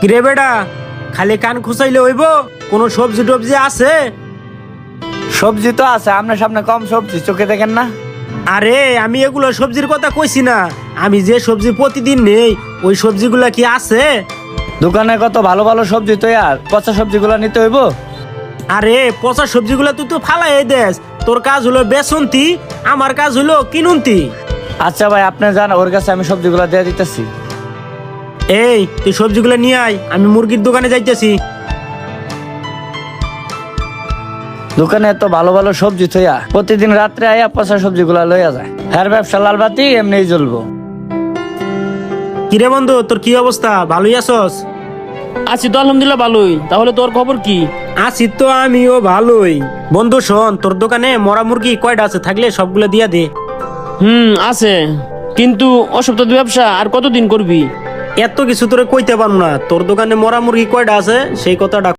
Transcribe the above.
কিরে বেটা, খালি কান খুঁচাইলে হইব? কোনো সবজি টবজি আছে? সবজি তো আছে, আপনার সামনে কম সবজি চোখে দেখেন না? আরে আমি এগুলো সবজির কথা কইছি না, আমি যে সবজি প্রতিদিন নেই ওই সবজিগুলা কি আছে? দোকানে কত ভালো ভালো সবজি তো, আর পচা সবজিগুলো নিতে হইব? আরে পচা সবজিগুলা তুই তো ফালাই দেস। তোর কাজ হলো বেসন্তি, আমার কাজ হলো কিনুন্তি। আচ্ছা ভাই, আপনি যান, ওর কাছে আমি সবজিগুলো দিয়ে দিতেছি। এই তুই সবজিগুলো নিয়ে আয়, আমি মুরগির দোকানে যাইতেছি। দোকানে এত ভালো ভালো সবজি থইয়া প্রতিদিন রাত্রে আয়া পচা সবজিগুলা লইয়া যায়। হ্যার ব্যবসা লালবাতি এমনিই জ্বলবো। কিরে বন্ধু, তোর কি অবস্থা? ভালোই আছস? আছি তো আলহামদুলিল্লাহ ভালোই। তাহলে তোর খবর কি? আছি তো আমিও ভালোই। বন্ধু শোন, তোর দোকানে মরা মুরগি কয়টা আছে? থাকলে সবগুলো দিয়া দে। আছে, কিন্তু অসপ্তাহ ব্যবসা আর কতদিন করবি? এত কিছু তোরে কইতে পারবো না। তোর দোকানে মরা মুরগি কয়টা আছে সেই কথাটা